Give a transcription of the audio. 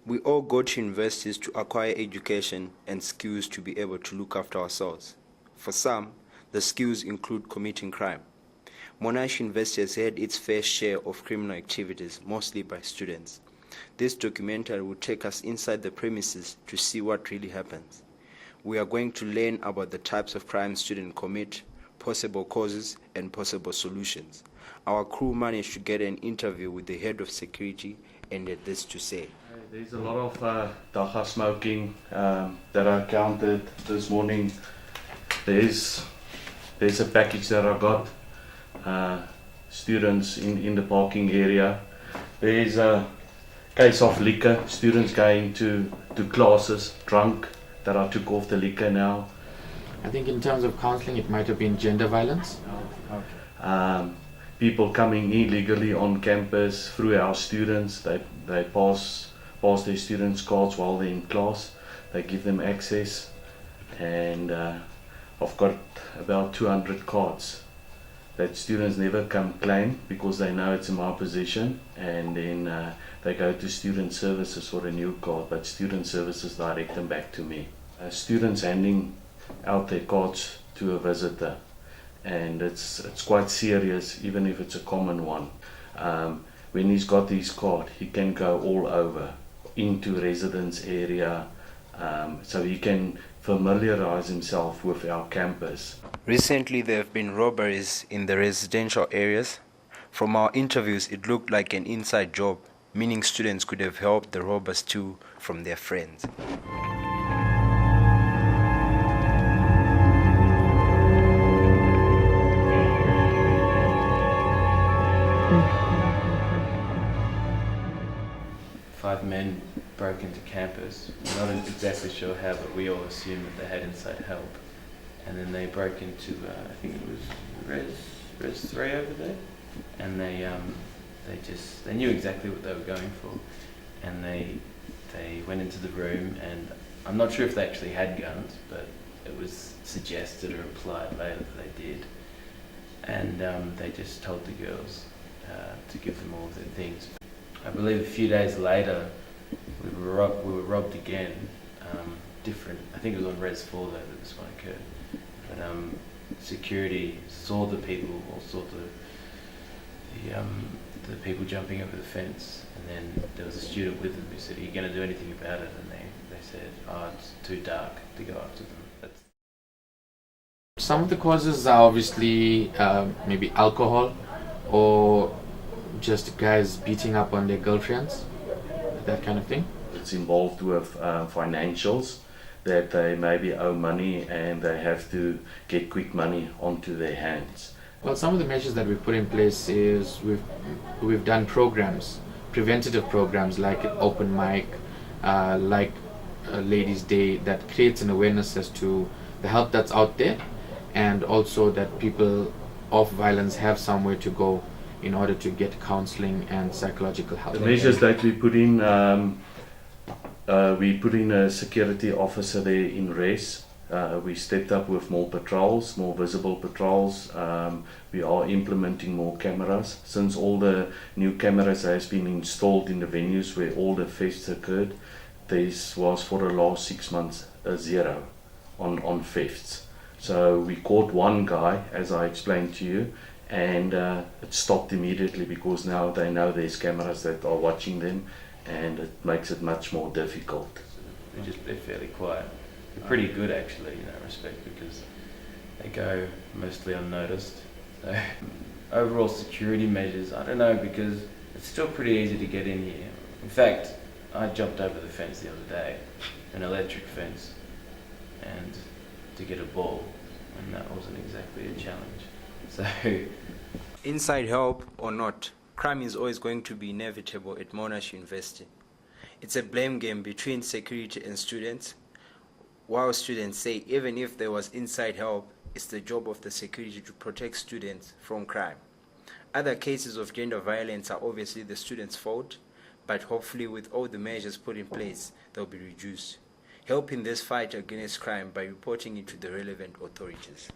We all go to universities to acquire education and skills to be able to look after ourselves. For some, the skills include committing crime. Monash University has had its fair share of criminal activities, mostly by students. This documentary will take us inside the premises to see what really happens. We are going to learn about the types of crimes students commit, possible causes, and possible solutions. Our crew managed to get an interview with the head of security and had this to say. There's a lot of dacha smoking that I counted this morning. There's a package that I got. Students in the parking area. There's a case of liquor. Students going to classes drunk that I took off the liquor now. I think in terms of counseling, it might have been gender violence. People coming illegally on campus through our students. They pass their students' cards while they're in class. They give them access, and I've got about 200 cards that students never come claim because they know it's in my possession, and then they go to student services for a new card, but student services direct them back to me. Students handing out their cards to a visitor, and it's quite serious, even if it's a common one. When he's got his card, he can go all over into residence area, so he can familiarize himself with our campus. Recently, there have been robberies in the residential areas. From our interviews, it looked like an inside job, meaning students could have helped the robbers too from their friends. Five men broke into campus. We're not exactly sure how, but we all assumed that they had inside help. And then they broke into, I think it was Res 3 over there. And they knew exactly what they were going for. And they went into the room, and I'm not sure if they actually had guns, but it was suggested or implied later that they did. And they just told the girls to give them all of their things. I believe a few days later, we were robbed again. Different. I think it was on Res 4 though that this one occurred. But security saw the people, or saw the people jumping over the fence, and then there was a student with them who said, "Are you going to do anything about it?" And they said, "Oh, it's too dark to go after them." Some of the causes are obviously maybe alcohol, or just guys beating up on their girlfriends, that kind of thing. It's involved with financials, that they maybe owe money and they have to get quick money onto their hands. Well, some of the measures that we've put in place is we've done programs, preventative programs like open mic, like Ladies' Day, that creates an awareness as to the help that's out there, and also that people of violence have somewhere to go in order to get counseling and psychological help. The measures that we put in a security officer there in Res. We stepped up with more patrols, more visible patrols. We are implementing more cameras. Since all the new cameras has been installed in the venues where all the thefts occurred, this was for the last 6 months a zero on thefts. So we caught one guy, as I explained to you, and it stopped immediately because now they know there's cameras that are watching them, and it makes it much more difficult. They're fairly quiet. They're pretty good actually in that respect, because they go mostly unnoticed. So overall security measures, I don't know, because it's still pretty easy to get in here. In fact, I jumped over the fence the other day, an electric fence, and to get a ball, and that wasn't exactly a challenge. So, inside help or not, crime is always going to be inevitable at Monash University. It's a blame game between security and students, while students say even if there was inside help, it's the job of the security to protect students from crime. Other cases of gender violence are obviously the students' fault, but hopefully with all the measures put in place, they'll be reduced. Help in this fight against crime by reporting it to the relevant authorities.